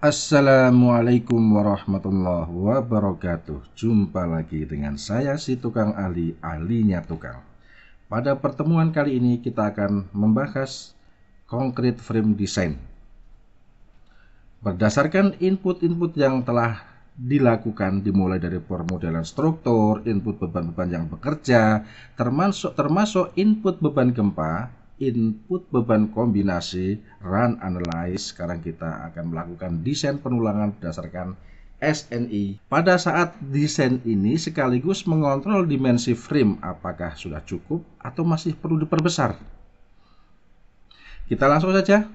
Assalamualaikum warahmatullahi wabarakatuh. Jumpa lagi dengan saya si tukang ahlinya tukang. Pada pertemuan kali ini kita akan membahas concrete frame design. Berdasarkan input-input yang telah dilakukan dimulai dari permodelan struktur, input beban-beban yang bekerja, termasuk input beban gempa, input beban kombinasi, run analyze. Sekarang kita akan melakukan desain penulangan berdasarkan SNI. Pada saat desain ini sekaligus mengontrol dimensi frame apakah sudah cukup atau masih perlu diperbesar. Kita langsung saja.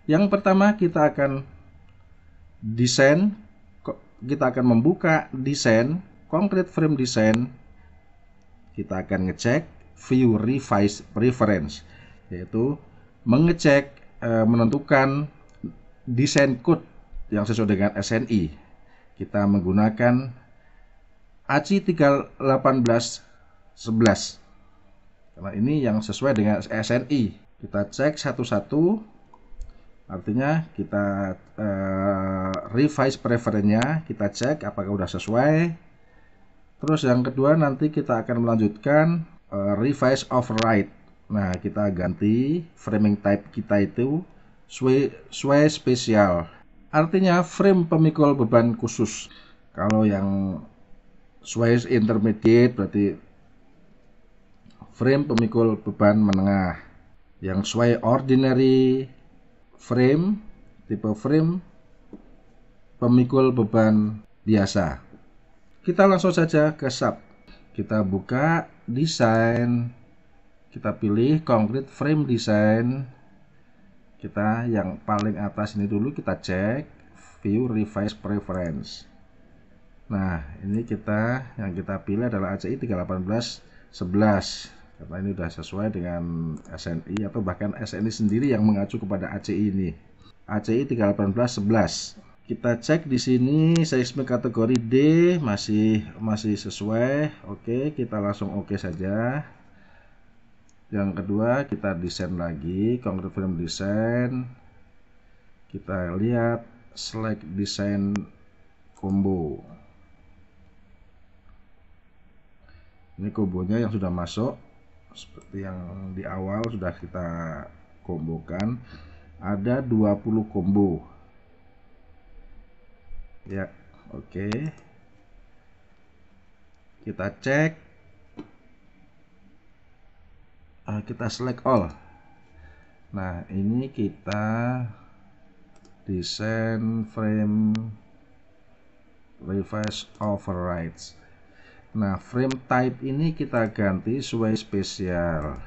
Yang pertama kita akan membuka desain concrete frame design. Kita akan ngecek view revise preference, yaitu mengecek menentukan desain code yang sesuai dengan SNI. Kita menggunakan ACI 31811 karena ini yang sesuai dengan SNI. Kita cek satu-satu, artinya kita revise preferennya, kita cek apakah sudah sesuai. Terus yang kedua nanti kita akan melanjutkan revise override. Nah, kita ganti framing type kita itu sway spesial. Artinya frame pemikul beban khusus. Kalau yang sway intermediate berarti frame pemikul beban menengah. Yang sway ordinary frame, tipe frame pemikul beban biasa. Kita langsung saja ke sub. Kita buka desain, kita pilih concrete frame design. Kita yang paling atas ini dulu kita cek view revise preference. Nah, ini yang kita pilih adalah ACI 31811 karena ini sudah sesuai dengan SNI atau bahkan SNI sendiri yang mengacu kepada ACI ini. ACI 31811. Kita cek di sini seismik kategori D masih sesuai. Oke, kita langsung oke saja. Yang kedua, kita desain lagi concrete frame design. Kita lihat select design combo. Ini kombonya yang sudah masuk seperti yang di awal sudah kita kombokan. Ada 20 combo. Ya, oke. Kita cek. Kita select all. Nah, ini kita desain frame revise overrides. Nah, frame type ini kita ganti sway spesial.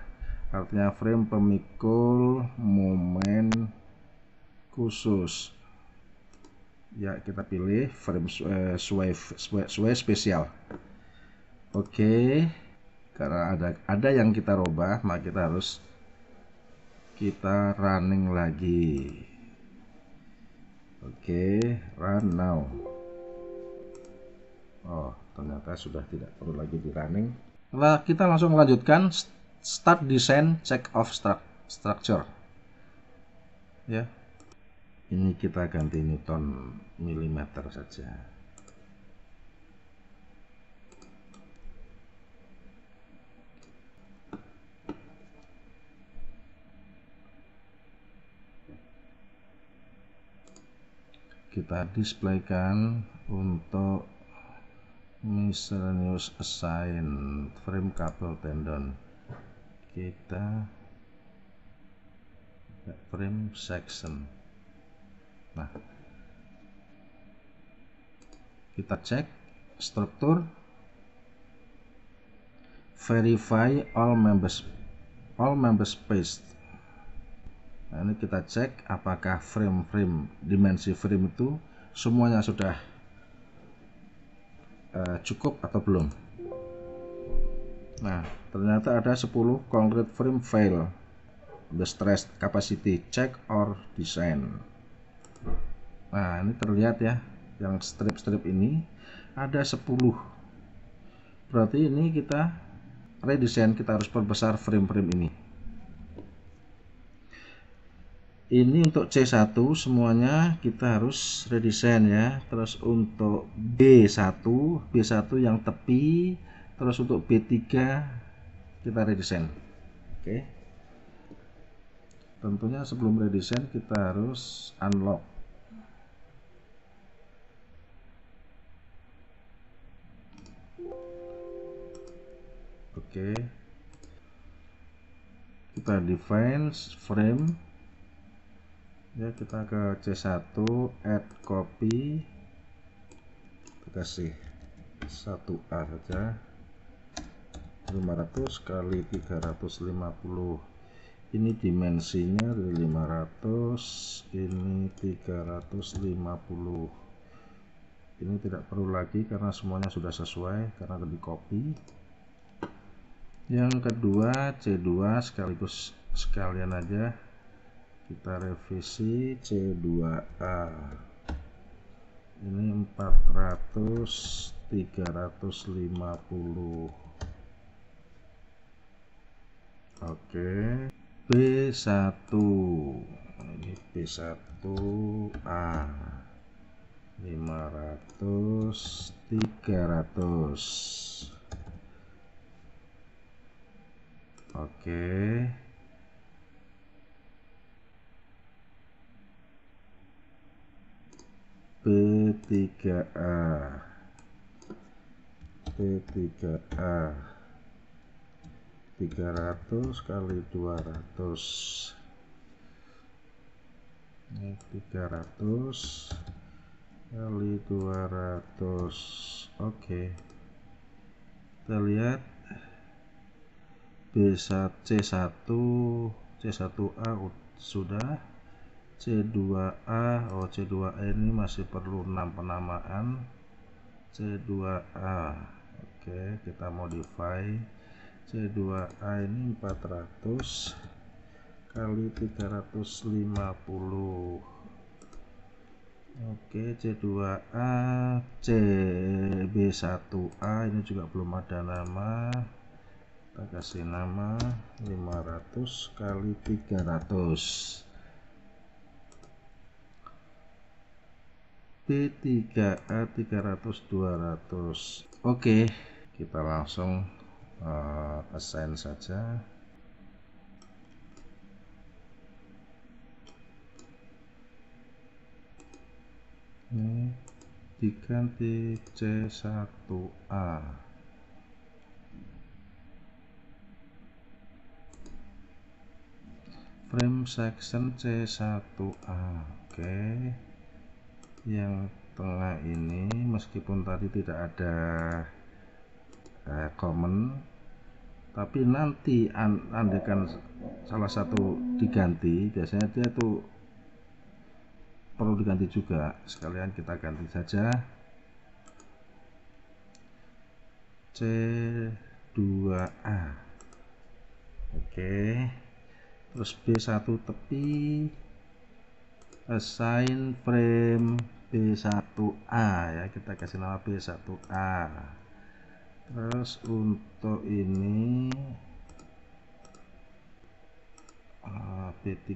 Artinya frame pemikul momen khusus. Ya, kita pilih frame sway spesial. Oke. Karena ada yang kita rubah, maka kita running lagi. Oke, run now. Oh, ternyata sudah tidak perlu lagi di running. Nah, kita langsung melanjutkan start design check of structure. Ya, ini kita ganti Newton milimeter saja. Kita displaykan untuk miscellaneous assign frame couple tendon. Kita frame section. Nah, kita cek struktur, verify all member space. Nah, ini kita cek apakah dimensi frame itu semuanya sudah cukup atau belum. Nah, ternyata ada 10 concrete frame fail the stress capacity check or design. Nah, ini terlihat ya, yang strip-strip ini ada 10. Berarti ini kita redesign, kita harus perbesar frame-frame ini. Ini untuk C1 semuanya kita harus redesign ya. Terus untuk B1 yang tepi, terus untuk B3 kita redesign. Oke. Tentunya sebelum redesign kita harus unlock. Oke. Kita define frame. Ya, kita ke C1, add copy, kita kasih 1A saja, 500 kali 350. Ini dimensinya 500, ini 350. Ini tidak perlu lagi karena semuanya sudah sesuai karena di copy. Yang kedua C2 sekaligus sekalian aja kita revisi C2A. Ini 400 350. Oke. B1 ini B1A 500 300. Oke. B3A 300 kali 200. Ini 300 kali 200. Oke. Kita lihat C1A sudah. C2A, C2A ini masih perlu 6 penamaan. C2A. Oke, kita modify. C2A ini 400 kali 350. Oke, C2A, CB1A ini juga belum ada nama. Kita kasih nama 500 kali 300. B3A 300 200. Oke, kita langsung assign saja. Ini diganti C1A. Frame section C1A. Oke. Yang tengah ini meskipun tadi tidak ada comment, tapi nanti andaikan salah satu diganti, biasanya dia tuh perlu diganti juga. Sekalian kita ganti saja C2A. Oke. Terus B1 tepi, assign frame B1A ya, kita kasih nama B1A. Terus untuk ini B3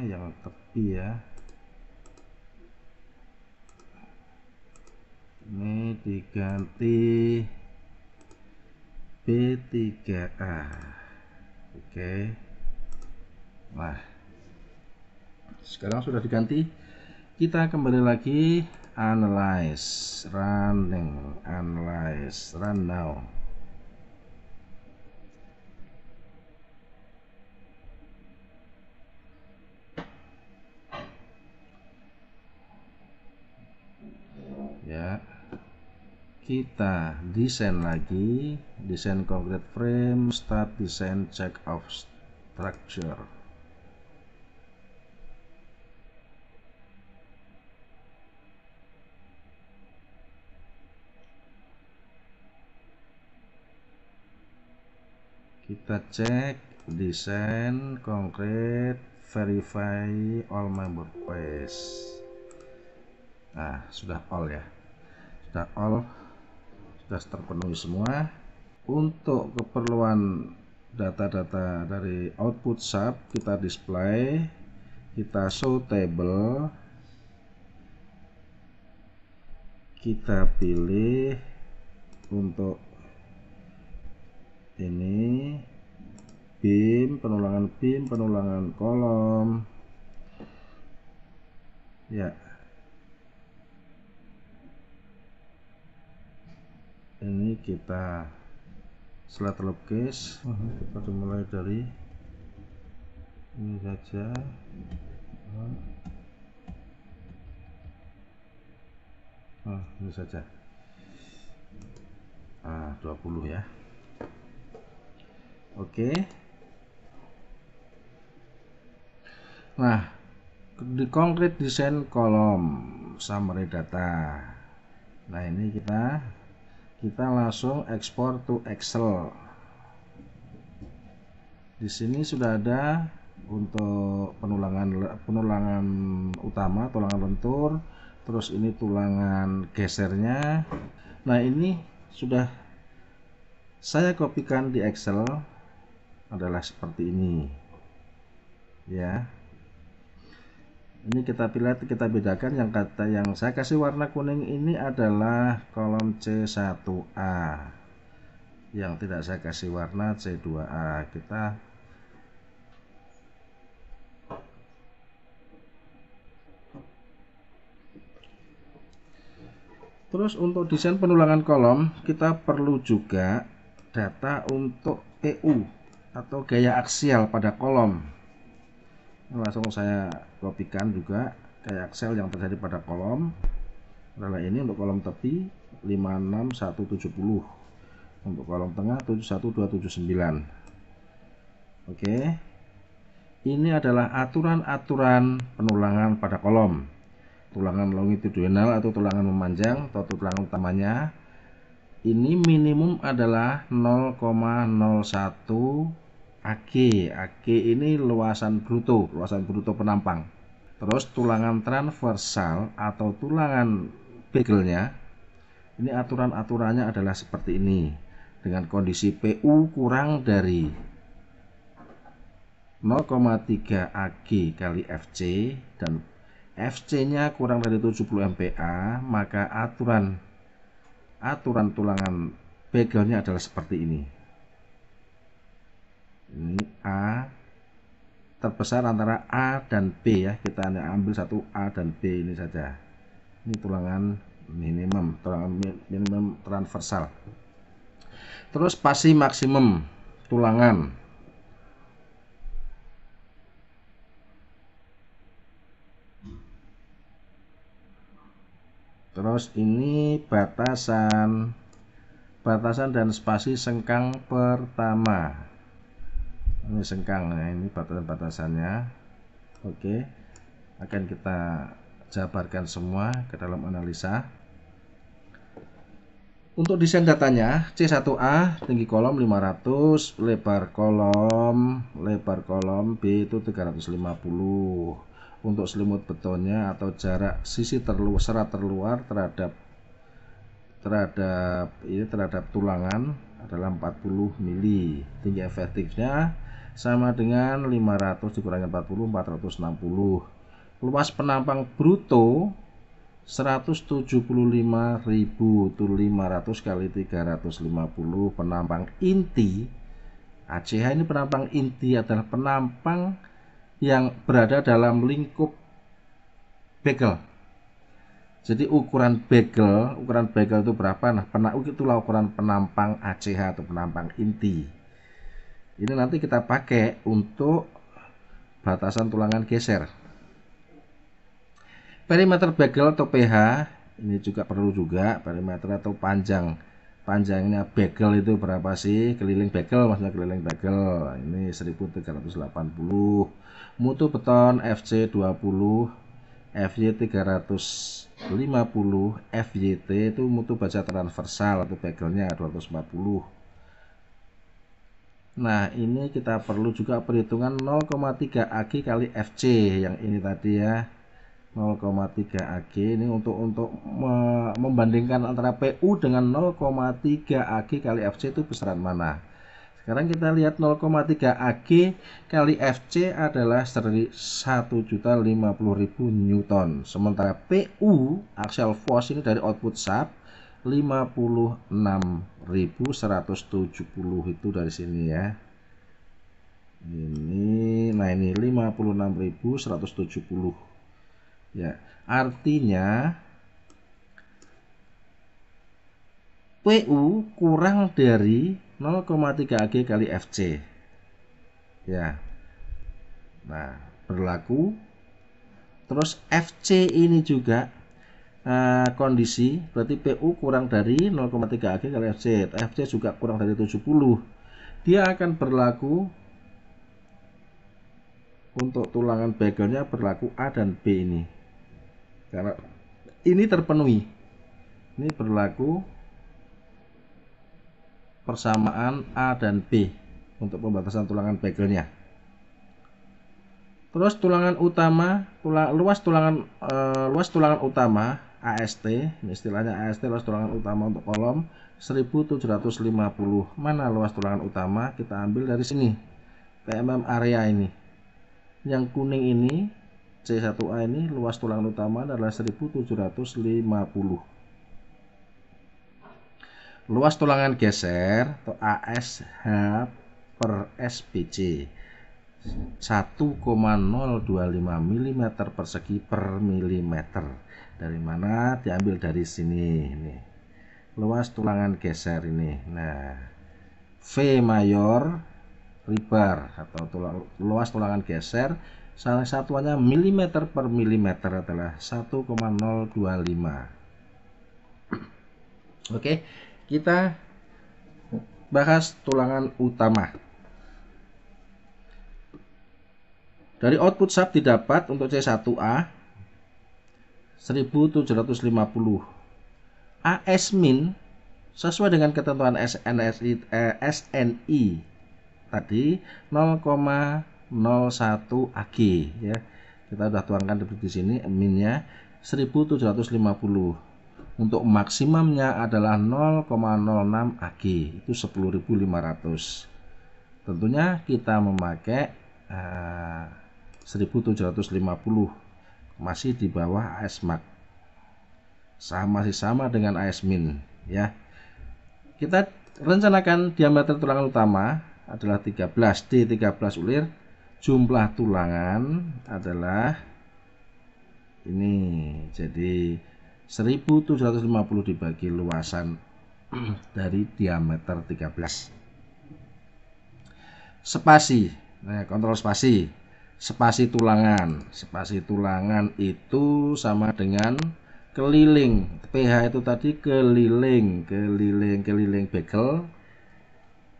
yang tepi ya, ini diganti B3A. Oke. Nah, sekarang sudah diganti. Kita kembali lagi analyze, run now. Ya, kita desain lagi, desain concrete frame, start design, check of structure. Kita cek desain concrete, verify all member phase. Nah, sudah all ya, sudah terpenuhi semua. Untuk keperluan data-data dari output sub kita display kita show table, kita pilih untuk ini bin, penulangan kolom ya. Ini kita select loop case, kita dimulai dari ini saja. Ini saja 20 ya. Oke. Nah, di concrete design kolom summary data. Nah, ini kita langsung export to Excel. Di sini sudah ada untuk penulangan utama, tulangan lentur, terus ini tulangan gesernya. Nah, ini sudah saya kopikan di Excel, adalah seperti ini ya. Ini kita pilih, kita bedakan. Yang kata yang saya kasih warna kuning ini adalah kolom C1A, yang tidak saya kasih warna C2A. Kita terus untuk desain penulangan kolom, kita perlu juga data untuk PU atau gaya aksial pada kolom. Langsung saya kopikan juga gaya aksial yang terjadi pada kolom adalah ini. Untuk kolom tepi 56170, untuk kolom tengah 71279. Oke, ini adalah aturan-aturan penulangan pada kolom. Tulangan longitudinal atau tulangan memanjang atau tulangan utamanya ini minimum adalah 0,01 AG. AG ini luasan bruto penampang. Terus tulangan transversal atau tulangan begelnya, ini aturan-aturannya adalah seperti ini, dengan kondisi PU kurang dari 0,3 AG kali FC dan FC-nya kurang dari 70 MPa, maka aturan tulangan begelnya adalah seperti ini. Ini A terbesar antara A dan B ya. Kita ambil satu A dan B ini saja. Ini tulangan minimum transversal. Terus spasi maksimum tulangan. Terus ini batasan dan spasi sengkang pertama. Ini sengkang, nah ini batasannya. Oke, akan kita jabarkan semua ke dalam analisa. Untuk desain datanya, C1A tinggi kolom 500, lebar kolom B itu 350. Untuk selimut betonnya atau jarak sisi serat terluar terhadap tulangan adalah 40 mili. Tinggi efektifnya sama dengan 500 dikurangi 40, 460. Luas penampang bruto 175.000 itu 500 kali 350. Penampang inti ACH ini penampang inti adalah penampang yang berada dalam lingkup bagel. Jadi ukuran bagel itu berapa? Nah, itulah ukuran penampang ACH atau penampang inti. Ini nanti kita pakai untuk batasan tulangan geser. Perimeter bagel atau PH ini juga perlu juga, perimeter atau panjangnya bagel itu berapa sih? Keliling bagel, maksudnya keliling bagel ini 1380. Mutu beton FC 20, FY 350, FYT itu mutu baja transversal atau bagelnya 240. Nah, ini kita perlu juga perhitungan 0,3 AG kali FC yang ini tadi ya. 0,3 AG ini untuk membandingkan antara PU dengan 0,3 AG kali FC itu besaran mana. Sekarang kita lihat 0,3 AG kali FC adalah 1.050.000 Newton. Sementara PU axial force ini dari output shaft 56.170 itu dari sini ya. Nah ini 56.170 ya. Artinya PU kurang dari 0,3 AG kali FC ya. Nah berlaku. Terus FC ini juga kondisi, berarti PU kurang dari 0,3 AG kali FC. FC juga kurang dari 70. Dia akan berlaku untuk tulangan begelnya, berlaku A dan B ini. Karena ini terpenuhi. Ini berlaku persamaan A dan B untuk pembatasan tulangan begelnya. Terus tulangan utama, luas tulangan utama AST, ini istilahnya AST, luas tulangan utama untuk kolom 1750. Mana luas tulangan utama? Kita ambil dari sini, PMM area ini. Yang kuning ini C1A ini luas tulangan utama adalah 1750. Luas tulangan geser atau ASH per SPC 1,025 mm persegi per milimeter. Dari mana? Diambil dari sini. Ini luas tulangan geser ini. Nah, V mayor ribar atau luas tulangan geser, salah satuannya milimeter per milimeter adalah 1,025. Oke, kita bahas tulangan utama. Dari output shaft didapat untuk C1A 1750. AS min sesuai dengan ketentuan SNI tadi 0,01 AG ya. Kita sudah tuangkan di sini minnya 1750. Untuk maksimumnya adalah 0,06 AG, itu 10.500. Tentunya kita memakai 1750, masih di bawah AS max, masih sama dengan AS min ya. Kita rencanakan diameter tulangan utama adalah 13 D13 ulir. Jumlah tulangan adalah ini, jadi 1750 dibagi luasan dari diameter 13. Spasi, nah kontrol spasi. Spasi tulangan itu sama dengan keliling. PH itu tadi keliling begel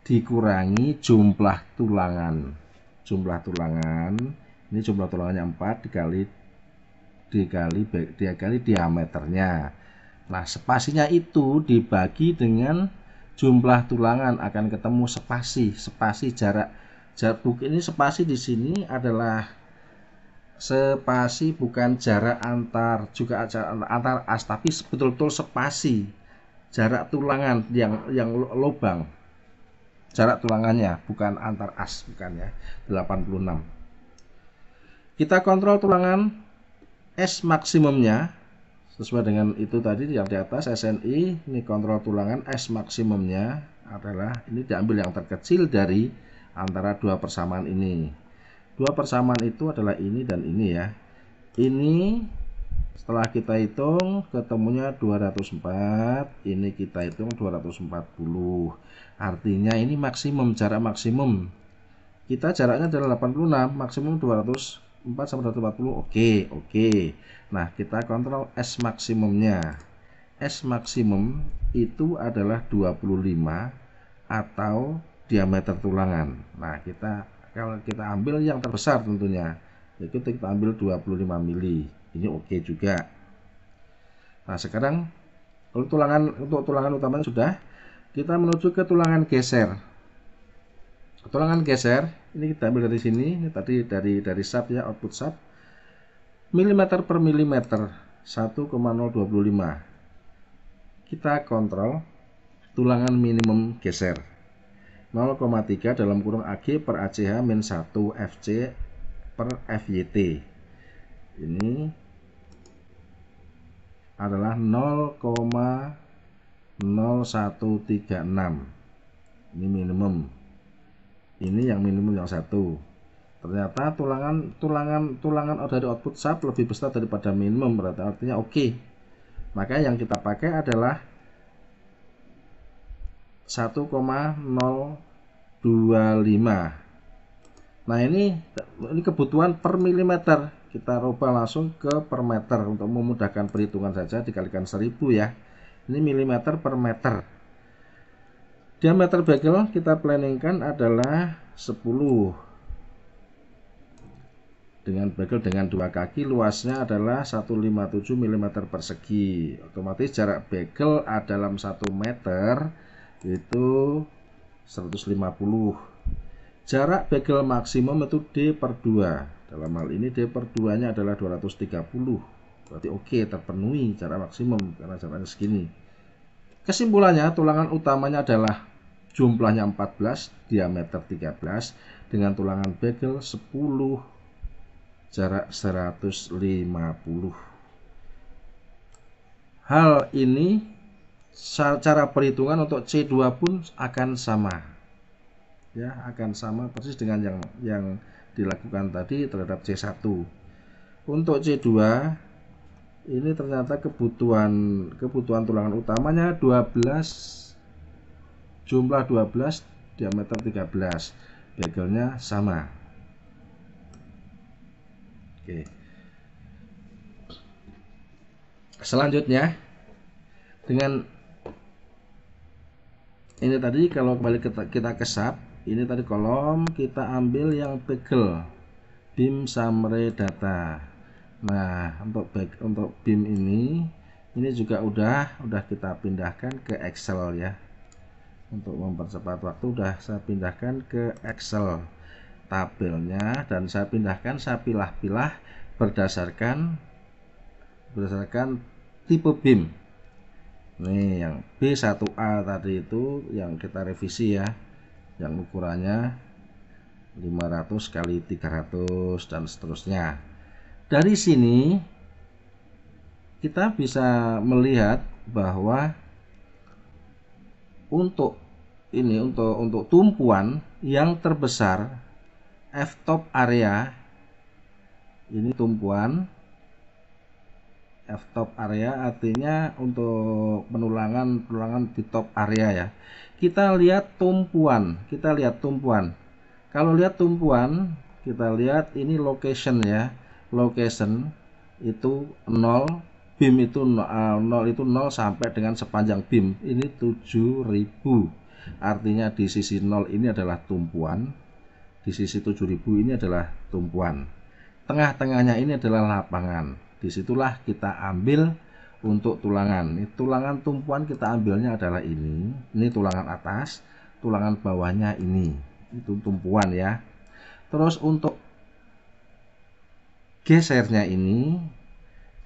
dikurangi jumlah tulangan. Ini jumlah tulangannya 4 dikali diameternya. Nah, spasinya itu dibagi dengan jumlah tulangan, akan ketemu spasi jarak. Ini spasi di sini adalah spasi, bukan jarak antar as, tapi betul-betul spasi jarak tulangan yang lubang. Jarak tulangannya bukan antar as, bukan ya. 86. Kita kontrol tulangan S maksimumnya sesuai dengan itu tadi yang di atas SNI. Ini kontrol tulangan S maksimumnya adalah ini diambil yang terkecil dari antara dua persamaan ini. Dua persamaan itu adalah ini dan ini ya. Ini setelah kita hitung ketemunya 204, ini kita hitung 240. Artinya ini maksimum, jarak maksimum. Kita jaraknya adalah 86, maksimum 204 sampai 240. Oke. Nah, kita kontrol S maksimumnya. S maksimum itu adalah 25 atau diameter tulangan. Nah, kalau kita ambil yang terbesar tentunya, yaitu kita ambil 25 mili. Ini oke juga. Nah, sekarang untuk tulangan utamanya sudah, kita menuju ke tulangan geser. Tulangan geser ini kita ambil dari sini, ini tadi dari shaft ya, output shaft. Milimeter per milimeter 1,025. Kita kontrol tulangan minimum geser. 0,3 dalam kurung AG per ACH min 1 FC per FYT. Ini adalah 0,0136. Ini minimum. Ini yang minimum yang satu. Ternyata tulangan dari output sub lebih besar daripada minimum, berarti artinya oke. Maka yang kita pakai adalah 1,025. Nah ini kebutuhan per milimeter. Kita rubah langsung ke per meter untuk memudahkan perhitungan saja, dikalikan 1000 ya. Ini milimeter per meter. Diameter bagel kita planningkan adalah 10. Dengan bagel dengan 2 kaki, luasnya adalah 157 mm persegi. Otomatis jarak bagel dalam 1 meter itu 150. Jarak bagel maksimum itu D per 2. Dalam hal ini D per 2 nya adalah 230. Berarti oke, terpenuhi jarak maksimum karena jaraknya segini. Kesimpulannya, tulangan utamanya adalah jumlahnya 14, diameter 13, dengan tulangan bagel 10, jarak 150. Hal ini cara perhitungan untuk C2 pun akan sama. Ya, akan sama persis dengan yang dilakukan tadi terhadap C1. Untuk C2 ini ternyata kebutuhan tulangan utamanya 12, jumlah 12, diameter 13, bagelnya sama. Oke. Selanjutnya dengan ini tadi, kalau kembali kita ke sub, ini tadi kolom, kita ambil yang bagel BIM summary data. Nah, untuk BIM ini juga udah kita pindahkan ke Excel ya. Untuk mempercepat waktu udah saya pindahkan ke Excel tabelnya, dan saya pilah-pilah berdasarkan tipe BIM. Nih yang B1A tadi itu yang kita revisi ya, yang ukurannya 500 kali 300 dan seterusnya. Dari sini kita bisa melihat bahwa untuk tumpuan yang terbesar F-top area, ini tumpuan F-top area artinya untuk penulangan di top area ya. Kita lihat tumpuan. Kalau lihat tumpuan, kita lihat ini location ya. Location itu 0, BIM itu 0 sampai dengan sepanjang BIM ini 7000. Artinya di sisi 0 ini adalah tumpuan, di sisi 7000 ini adalah tumpuan. Tengah-tengahnya ini adalah lapangan. Disitulah kita ambil untuk tulangan. Ini tulangan tumpuan kita ambilnya adalah ini tulangan atas, tulangan bawahnya ini, itu tumpuan ya. Terus untuk gesernya ini,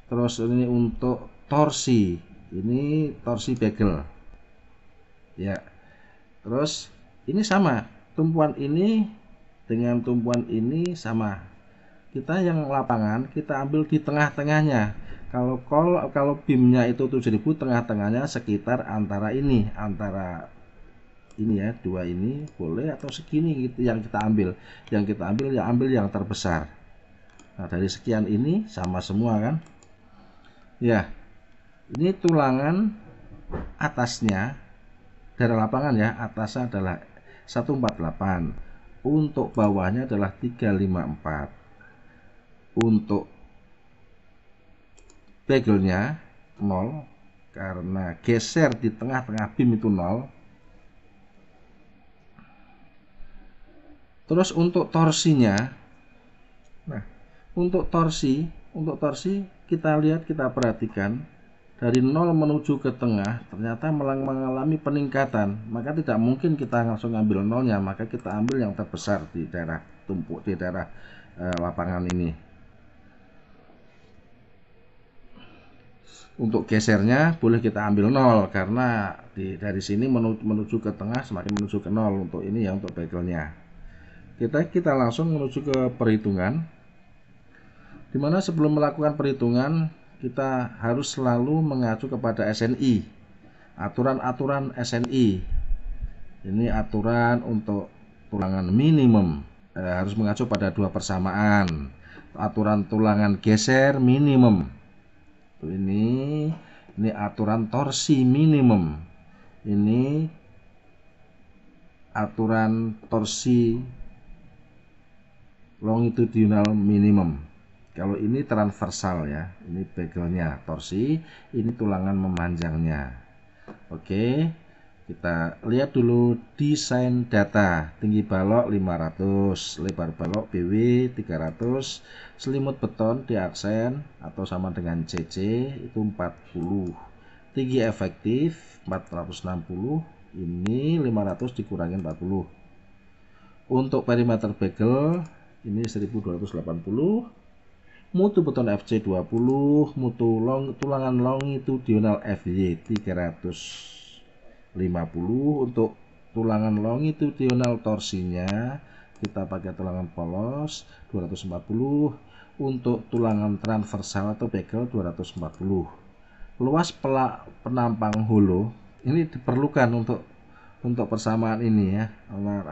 terus ini untuk torsi, ini torsi bagel ya. Terus ini sama, tumpuan ini dengan tumpuan ini sama. Kita yang lapangan kita ambil di tengah-tengahnya. Kalau BIM-nya itu 7000, tengah-tengahnya sekitar antara ini ya, dua ini boleh atau segini gitu yang kita ambil. Ambil yang terbesar. Nah, dari sekian ini sama semua kan? Ya. Ini tulangan atasnya dari lapangan ya, atasnya adalah 148. Untuk bawahnya adalah 354. Untuk bagelnya 0 karena geser di tengah-tengah BIM itu 0. Terus untuk torsinya, nah untuk torsi kita lihat, kita perhatikan dari 0 menuju ke tengah ternyata mengalami peningkatan. Maka tidak mungkin kita langsung ambil 0-nya, maka kita ambil yang terbesar di daerah lapangan ini. Untuk gesernya boleh kita ambil 0 karena dari sini menuju ke tengah semakin menuju ke 0 untuk ini ya, untuk begelnya. Kita langsung menuju ke perhitungan, dimana sebelum melakukan perhitungan kita harus selalu mengacu kepada SNI, aturan-aturan SNI. Ini aturan untuk tulangan minimum, harus mengacu pada dua persamaan. Aturan tulangan geser minimum, ini aturan torsi minimum, ini aturan torsi longitudinal minimum. Kalau ini transversal ya, ini begelnya torsi, ini tulangan memanjangnya. Oke, kita lihat dulu desain data. Tinggi balok 500, lebar balok BW 300, selimut beton di aksen atau sama dengan CC itu 40. Tinggi efektif 460, ini 500 dikurangi 40. Untuk perimeter bagel ini 1280. Mutu beton FC 20, mutu tulangan longitudinal FY 350. Untuk tulangan longitudinal torsinya kita pakai tulangan polos 240. Untuk tulangan transversal atau bagel 240. Luas penampang holo ini diperlukan untuk persamaan ini ya.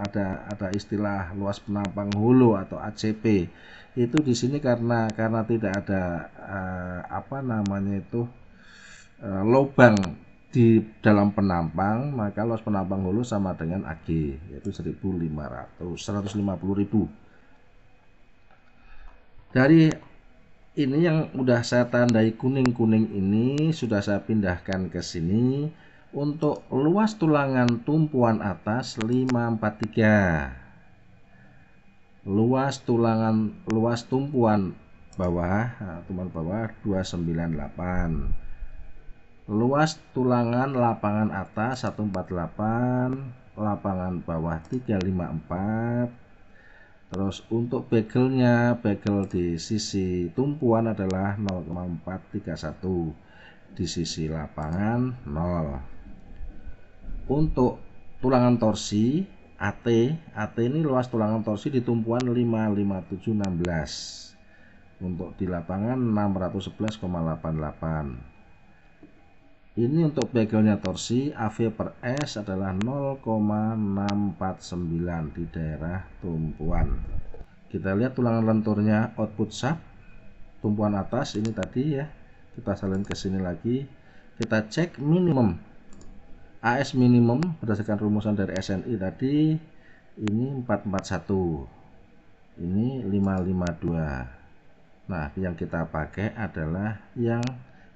Ada istilah luas penampang holo atau ACP. Itu di sini karena tidak ada lubang di dalam penampang, maka luas penampang holo sama dengan AG, yaitu 150.000. Dari ini yang udah saya tandai kuning-kuning ini sudah saya pindahkan ke sini. Untuk luas tulangan tumpuan atas 543. Luas tumpuan bawah, 298. Luas tulangan lapangan atas 148, lapangan bawah 354. Terus untuk begelnya, bagel di sisi tumpuan adalah 0,431, di sisi lapangan 0. Untuk tulangan torsi AT ini luas tulangan torsi di tumpuan 55716, untuk di lapangan 611,88. Ini untuk begelnya torsi AV per S adalah 0,649 di daerah tumpuan. Kita lihat tulangan lenturnya output shaft tumpuan atas ini tadi ya. Kita salin ke sini lagi. Kita cek minimum. AS minimum berdasarkan rumusan dari SNI tadi ini 441. Ini 552. Nah, yang kita pakai adalah yang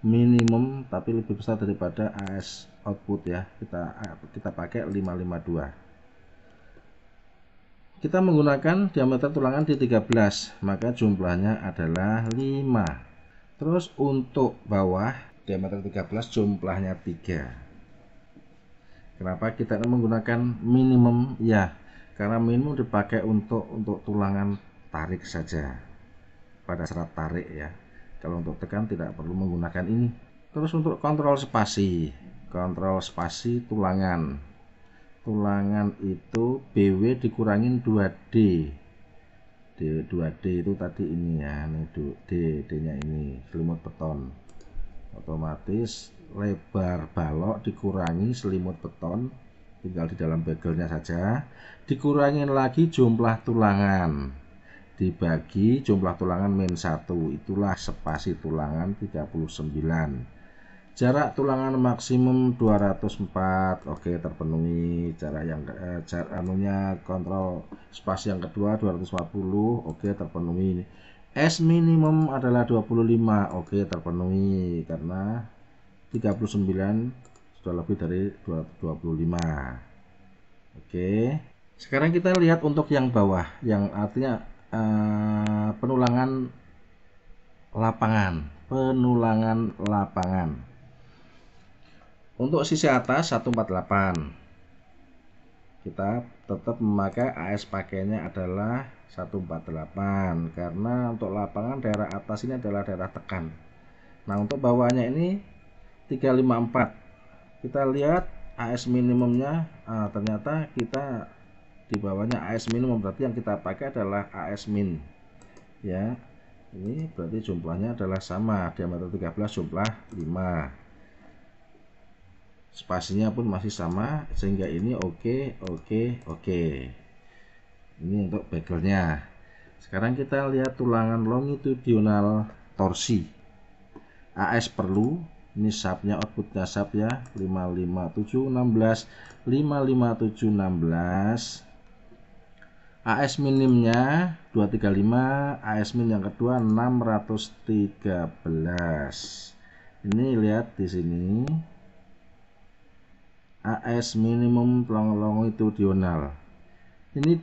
minimum tapi lebih besar daripada AS output ya. Kita pakai 552. Kita menggunakan diameter tulangan di 13, maka jumlahnya adalah 5. Terus untuk bawah diameter 13 jumlahnya 3. Kenapa kita menggunakan minimum? Ya, karena minimum dipakai untuk tulangan tarik saja, pada serat tarik ya. Kalau untuk tekan tidak perlu menggunakan ini. Terus untuk kontrol spasi tulangan itu BW dikurangin 2D. 2D itu tadi ini ya, ini D nya ini selimut beton. Otomatis lebar balok dikurangi selimut beton, tinggal di dalam begelnya saja, dikurangin lagi jumlah tulangan, dibagi jumlah tulangan min 1, itulah spasi tulangan 39. Jarak tulangan maksimum 204, oke terpenuhi. Jarak yang kontrol spasi yang kedua 240, oke terpenuhi. S minimum adalah 25, oke terpenuhi karena 39 sudah lebih dari 25. Oke, sekarang kita lihat untuk yang bawah, yang artinya penulangan lapangan. Untuk sisi atas 148, kita tetap memakai AS pakainya adalah 148 karena untuk lapangan daerah atas ini adalah daerah tekan. Nah, untuk bawaannya ini 354. Kita lihat AS minimumnya, ternyata kita di bawahnya AS minimum, berarti yang kita pakai adalah AS min. Ya, ini berarti jumlahnya adalah sama, diameter 13 jumlah 5. Spasinya pun masih sama, sehingga ini oke. Ini untuk begelnya. Sekarang kita lihat tulangan longitudinal torsi. AS perlu, ini subnya, outputnya sub ya, 55716, 55716. AS minimnya 235, AS min yang kedua 613. Ini lihat di sini AS minimum longitudinal. Ini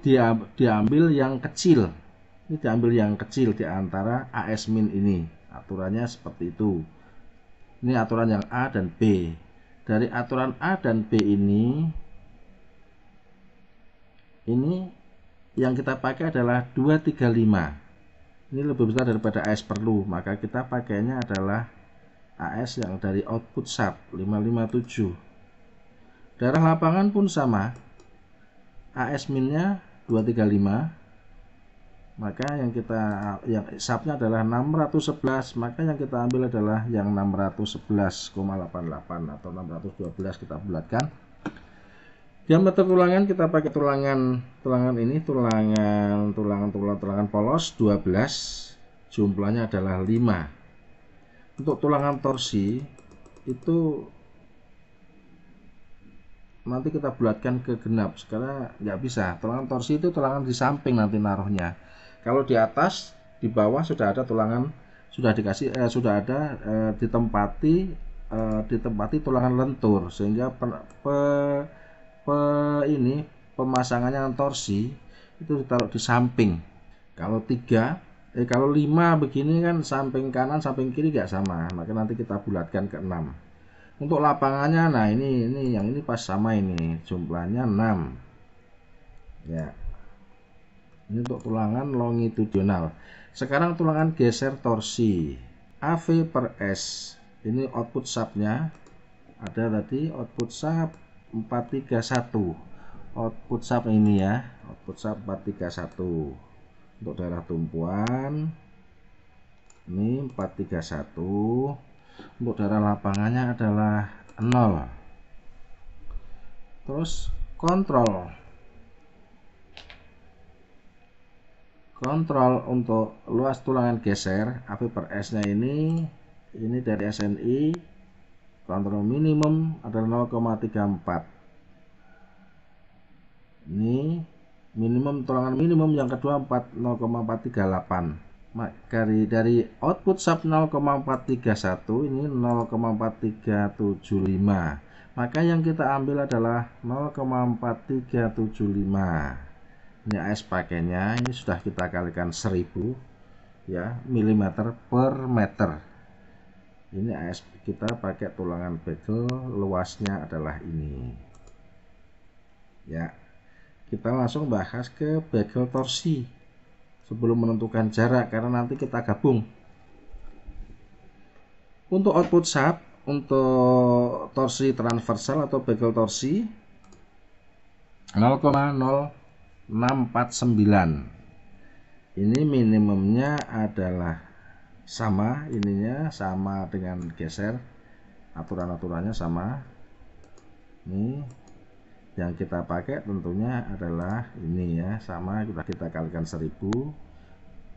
diambil yang kecil. Ini diambil yang kecil di antara AS min ini. Aturannya seperti itu. Ini aturan yang A dan B. Dari aturan A dan B ini yang kita pakai adalah 235. Ini lebih besar daripada AS perlu, maka kita pakainya adalah AS yang dari output sub 557. Daerah lapangan pun sama. AS minnya 235. Maka yang subnya adalah 611, maka yang kita ambil adalah yang 611,88 atau 612, kita bulatkan. Diameter tulangan kita pakai tulangan ini, tulangan polos 12, jumlahnya adalah 5. Untuk tulangan torsi itu nanti kita bulatkan ke genap, sekarang nggak bisa. Tulangan torsi itu tulangan di samping nanti naruhnya. Kalau di atas, di bawah sudah ada tulangan, sudah dikasih ditempati tulangan lentur, sehingga pemasangannya torsi itu ditaruh di samping. Kalau 5 begini kan, samping kanan samping kiri nggak sama, maka nanti kita bulatkan ke 6. Untuk lapangannya, nah ini yang ini pas sama, ini jumlahnya 6 ya. Ini untuk tulangan longitudinal. Sekarang tulangan geser torsi AV per S. Ini output subnya ada tadi, output sub 431. Output sub ini ya, output sub 431. Untuk daerah tumpuan ini 431. Untuk daerah lapangannya adalah 0. Terus kontrol untuk luas tulangan geser AV per S nya ini dari SNI, kontrol minimum adalah 0,34. Ini minimum, tulangan minimum yang kedua 0,438. Maka dari output sub 0,431 ini 0,4375. Maka yang kita ambil adalah 0,4375. Ini AS pakainya, ini sudah kita kalikan 1000 ya, milimeter per meter. Ini AS kita pakai tulangan begel, luasnya adalah ini ya. Kita langsung bahas ke begel torsi sebelum menentukan jarak, karena nanti kita gabung. Untuk output sub, untuk torsi transversal atau begel torsi 0,0649. Ini minimumnya adalah sama, ininya sama dengan geser, aturan-aturannya sama. Ini yang kita pakai tentunya adalah ini ya, sama, kita kalikan 1000.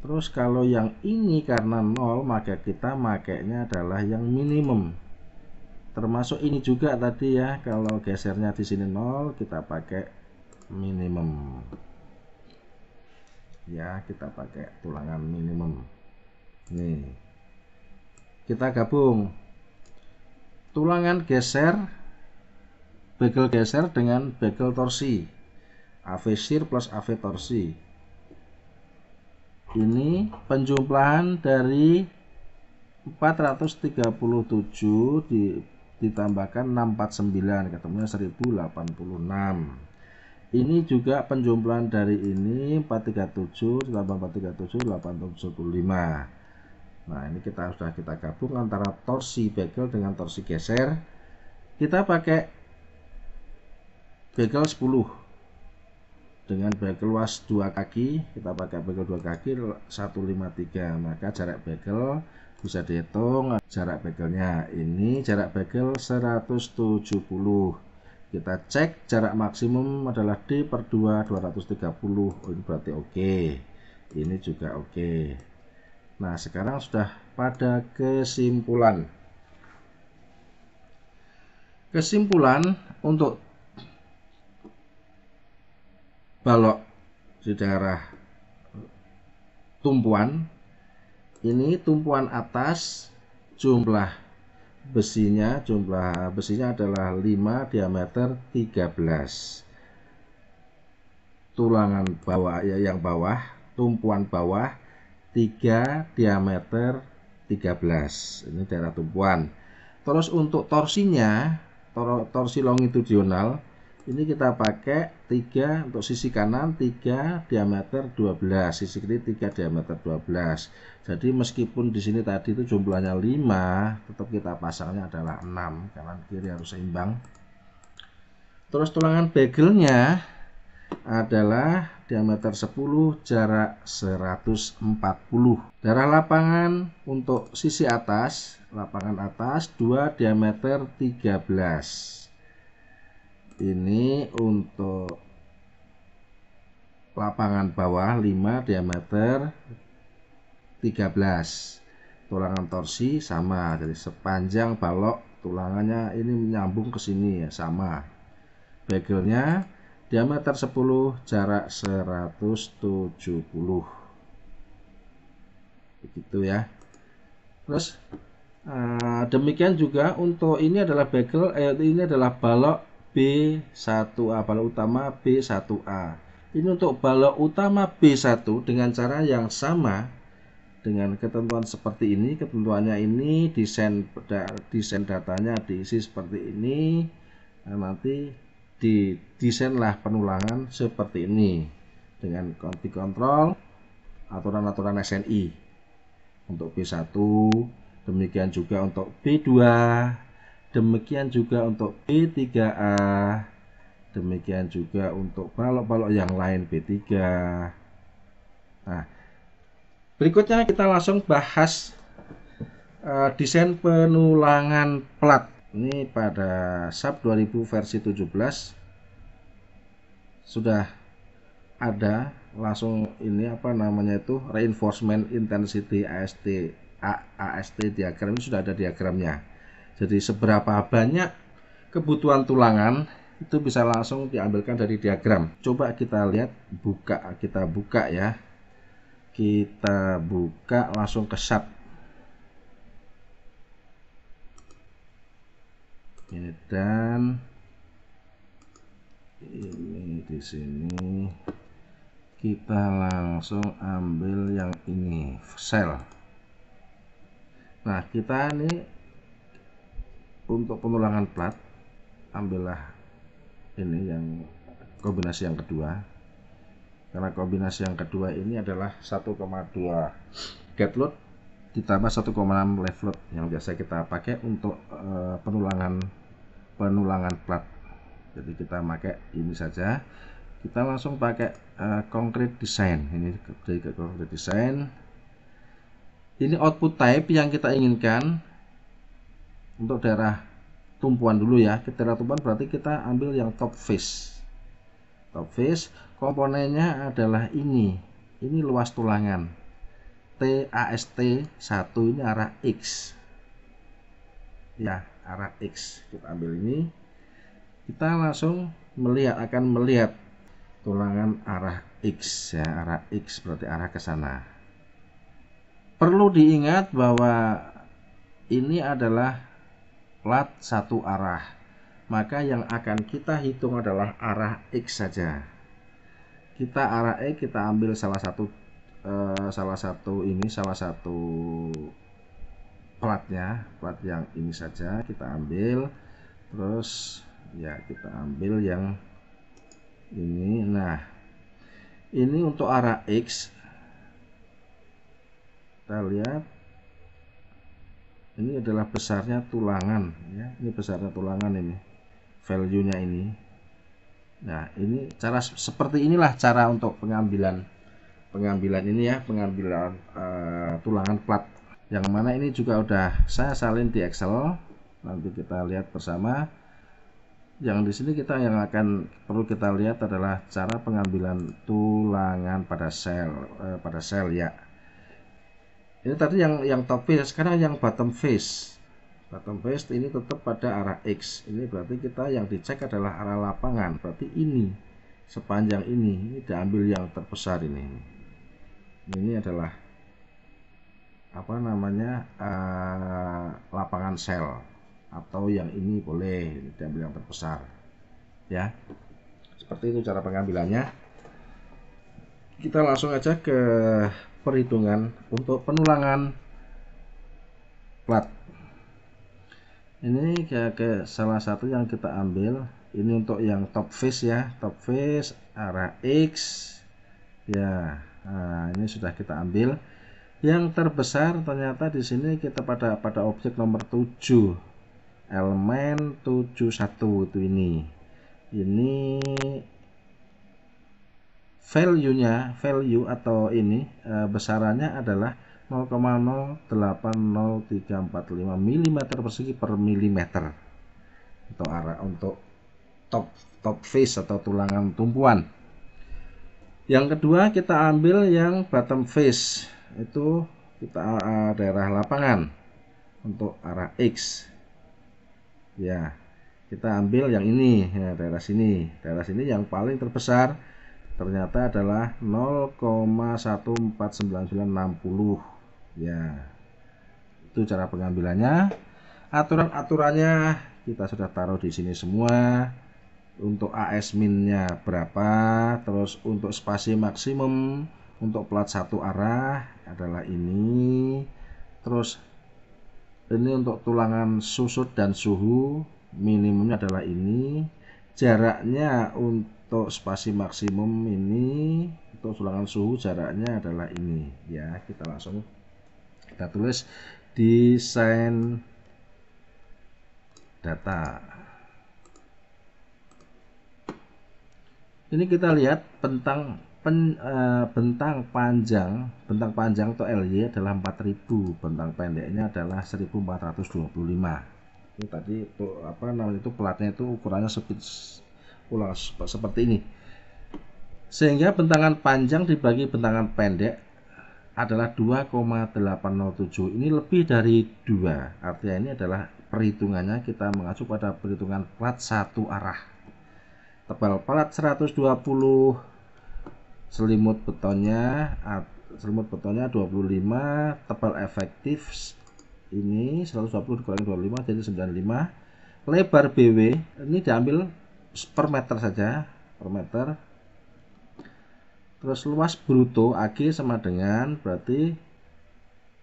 Terus kalau yang ini karena 0, maka kita makainya adalah yang minimum. Termasuk ini juga tadi ya, kalau gesernya di sini 0, kita pakai minimum ya, kita pakai tulangan minimum. Nih, kita gabung tulangan geser, begel geser dengan begel torsi, AV shear plus AV torsi. Ini penjumlahan dari 437 ditambahkan 649, ketemunya 1086. Ini juga penjumlahan dari ini 437 tambah 437 875. Nah, ini sudah kita gabung antara torsi bagel dengan torsi geser. Kita pakai bagel 10 dengan bagel luas 2 kaki. Kita pakai bagel 2 kaki 153, maka jarak bagel bisa dihitung. Jarak bagelnya ini jarak bagel 170. Kita cek jarak maksimum adalah D/2 230. Ini berarti oke. Ini juga oke. Nah, sekarang sudah pada kesimpulan. Kesimpulan untuk balok di daerah tumpuan, ini tumpuan atas jumlah besinya adalah 5, diameter 13. Tulangan bawah yang bawah, tumpuan bawah 3, diameter 13. Ini daerah tumpuan. Terus untuk torsinya, torsi longitudinal, ini kita pakai 3 untuk sisi kanan, 3, diameter 12, sisi kiri 3, diameter 12. Jadi meskipun di sini tadi itu jumlahnya 5, tetap kita pasangnya adalah 6, kanan kiri harus seimbang. Terus tulangan bagelnya adalah diameter 10, jarak 140. Darah lapangan untuk sisi atas, lapangan atas 2, diameter 13. Ini untuk lapangan bawah 5, diameter 13. Tulangan torsi sama, jadi sepanjang balok tulangannya ini menyambung ke sini ya, sama. Bagelnya diameter 10, jarak 170. Begitu ya. Terus demikian juga untuk ini adalah bagel, ini adalah balok B1A, balok utama B1A. Ini untuk balok utama B1 dengan cara yang sama, dengan ketentuan seperti ini. Ketentuannya ini desain datanya diisi seperti ini. Nah, nanti didesainlah penulangan seperti ini dengan dikontrol aturan-aturan SNI untuk B1, demikian juga untuk B2, demikian juga untuk B3A, demikian juga untuk balok-balok yang lain B3. Nah, berikutnya kita langsung bahas desain penulangan plat. Ini pada SAP 2000 versi 17 sudah ada langsung ini apa namanya itu reinforcement intensity AST diagram. Ini sudah ada diagramnya. Jadi seberapa banyak kebutuhan tulangan itu bisa langsung diambilkan dari diagram. Coba kita lihat, kita buka ya. Kita buka langsung ke SAP. Ini dan ini di sini kita langsung ambil yang ini sel. Nah, kita ini untuk penulangan plat ambillah ini yang kombinasi yang kedua, karena kombinasi yang kedua ini adalah 1,2 gate load ditambah 1,6 left load yang biasa kita pakai untuk penulangan plat. Jadi kita pakai ini saja. Kita langsung pakai concrete design. Ini dari concrete design. Ini output type yang kita inginkan untuk daerah tumpuan dulu ya. Daerah tumpuan berarti kita ambil yang top face. Top face komponennya adalah ini. Ini luas tulangan. TAST 1 ini arah X. Ya, arah X. Kita ambil ini. Kita langsung akan melihat tulangan arah X ya, arah X berarti arah ke sana. Perlu diingat bahwa ini adalah plat satu arah, maka yang akan kita hitung adalah arah X saja. Kita arah X kita ambil salah satu platnya, plat yang ini saja kita ambil. Terus ya kita ambil yang ini. Nah, ini untuk arah X kita lihat Ini adalah besarnya tulangan ya. Ini besarnya tulangan, ini value-nya ini. Nah, ini cara seperti inilah cara untuk pengambilan ini ya, pengambilan tulangan plat. Yang mana ini juga udah saya salin di Excel. Nanti kita lihat bersama. Yang di sini yang akan perlu kita lihat adalah cara pengambilan tulangan pada sel ya. Ini tadi yang top face, sekarang yang bottom face. Bottom face ini tetap pada arah X. Ini berarti kita yang dicek adalah arah lapangan. Berarti ini sepanjang ini diambil yang terbesar ini. Ini adalah apa namanya, lapangan sel, atau yang ini boleh diambil yang terbesar ya. Seperti itu cara pengambilannya. Kita langsung aja ke perhitungan untuk penulangan plat. Ini ke salah satu yang kita ambil. Ini untuk yang top face ya, top face arah X ya. Nah, ini sudah kita ambil. Yang terbesar ternyata di sini kita pada objek nomor 7, elemen 71 itu ini. Ini value atau ini besarannya adalah 0,08035 mm persegi per milimeter untuk top face atau tulangan tumpuan. Yang kedua kita ambil yang bottom face, itu kita daerah lapangan untuk arah X ya. Kita ambil yang ini ya, daerah sini yang paling terbesar ternyata adalah 0,149960 ya. Itu cara pengambilannya. Aturannya kita sudah taruh di sini semua. Untuk AS min-nya berapa, terus untuk spasi maksimum untuk plat satu arah adalah ini, terus ini untuk tulangan susut dan suhu minimumnya adalah ini, jaraknya untuk spasi maksimum ini, untuk tulangan suhu jaraknya adalah ini ya. Kita langsung kita tulis desain data. Ini kita lihat bentang panjang atau LY adalah 4000, bentang pendeknya adalah 1425. Ini tadi itu apa namanya, itu platnya itu ukurannya seperti ini. Sehingga bentangan panjang dibagi bentangan pendek adalah 2,807. Ini lebih dari 2. Artinya ini adalah perhitungannya kita mengacu pada perhitungan plat satu arah. Tebal plat 120, selimut betonnya 25, tebal efektif ini 120 dikurangi 25 jadi 95. Lebar BW ini diambil per meter saja, per meter. Terus luas bruto AG sama dengan berarti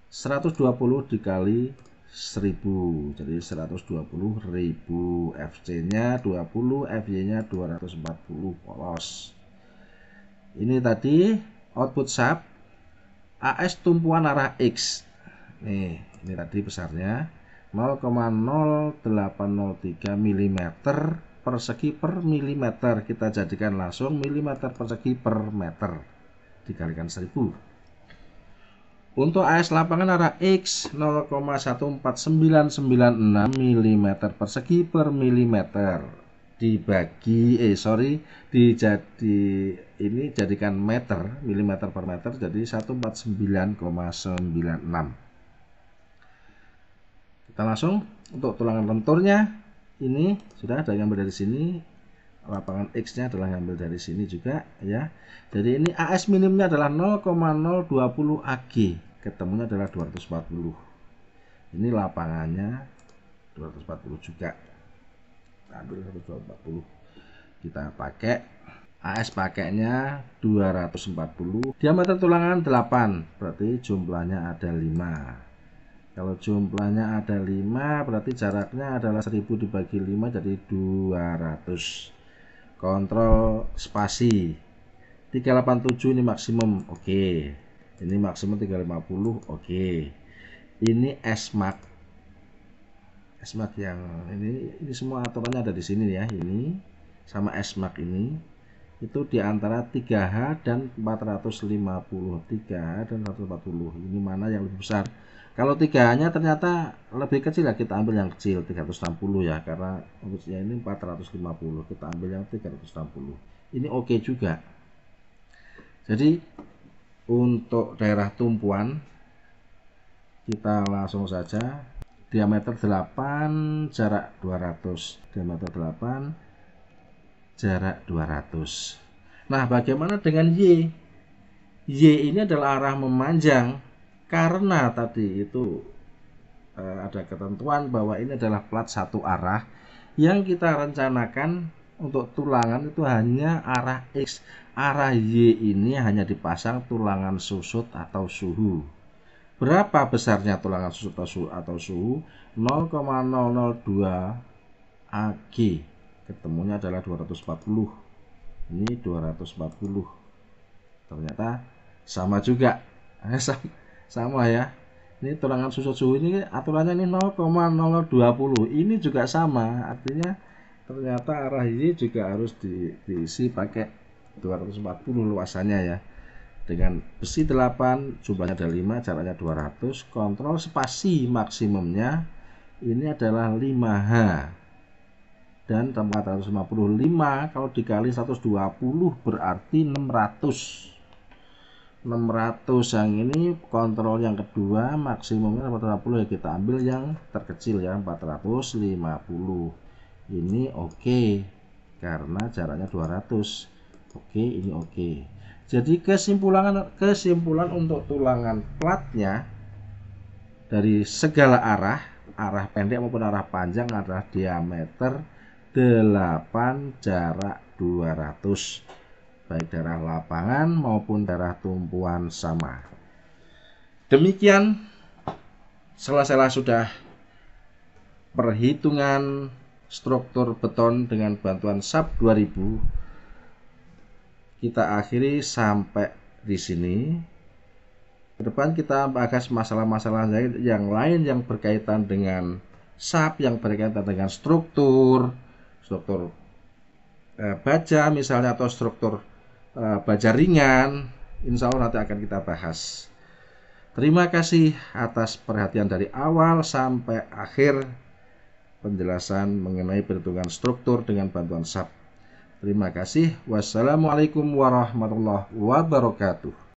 120 dikali 1000, jadi 120.000. FC nya 20, FY nya 240 polos. Ini tadi output shaft AS tumpuan arah X. Nih, ini tadi besarnya 0,0803 mm persegi per milimeter. Kita jadikan langsung milimeter persegi per meter dikalikan 1000. Untuk AS lapangan arah X 0,14996 mm persegi per milimeter dibagi jadikan meter, milimeter per meter, jadi 149,96. Kita langsung untuk tulangan lenturnya ini sudah ada yang ngambil dari sini, lapangan X nya adalah ngambil dari sini juga ya. Jadi ini AS minimumnya adalah 0,020 AG, ketemunya adalah 240. Ini lapangannya 240 juga, ambil 140. Kita pakai AS pakainya 240. Diameter tulangan 8, berarti jumlahnya ada 5. Kalau jumlahnya ada 5 berarti jaraknya adalah 1000 dibagi 5 jadi 200. Kontrol spasi 387 ini maksimum, oke. Ini maksimum 350, oke. Ini S-Max SMART yang ini semua aturannya ada di sini ya. Ini sama SMART ini itu di antara 3H dan 450. 3H dan 140. Ini mana yang lebih besar? Kalau 3H-nya ternyata lebih kecil ya, kita ambil yang kecil 360 ya, karena usia ini 450, kita ambil yang 360. Ini oke juga. Jadi untuk daerah tumpuan kita langsung saja diameter 8, jarak 200. Diameter 8, jarak 200. Nah, bagaimana dengan Y? Y ini adalah arah memanjang, karena tadi itu ada ketentuan bahwa ini adalah plat satu arah. Yang kita rencanakan untuk tulangan itu hanya arah X. Arah Y ini hanya dipasang tulangan susut atau suhu. Berapa besarnya tulangan susut atau suhu? 0,002 AG. Ketemunya adalah 240. Ini 240. Ternyata sama juga. Sama ya. Ini tulangan susut suhu ini aturannya ini 0,020. Ini juga sama. Artinya ternyata arah Y juga harus diisi pakai 240 luasannya ya. Dengan besi 8, jumlahnya ada 5, jaraknya 200. Kontrol spasi maksimumnya ini adalah 5H. Dan 455 kalau dikali 120 berarti 600. 600 yang ini kontrol yang kedua maksimumnya 450 ya, kita ambil yang terkecil ya 450. Ini oke karena jaraknya 200. Oke, ini oke. Jadi kesimpulan untuk tulangan platnya dari segala arah pendek maupun arah panjang adalah diameter 8, jarak 200. Baik daerah lapangan maupun daerah tumpuan sama. Demikian selesai sudah perhitungan struktur beton dengan bantuan SAP 2000. Kita akhiri sampai di sini. Ke depan kita bahas masalah-masalah yang lain yang berkaitan dengan SAP, yang berkaitan dengan struktur baja misalnya, atau struktur baja ringan. Insya Allah nanti akan kita bahas. Terima kasih atas perhatian dari awal sampai akhir penjelasan mengenai perhitungan struktur dengan bantuan SAP. Terima kasih. Wassalamualaikum warahmatullahi wabarakatuh.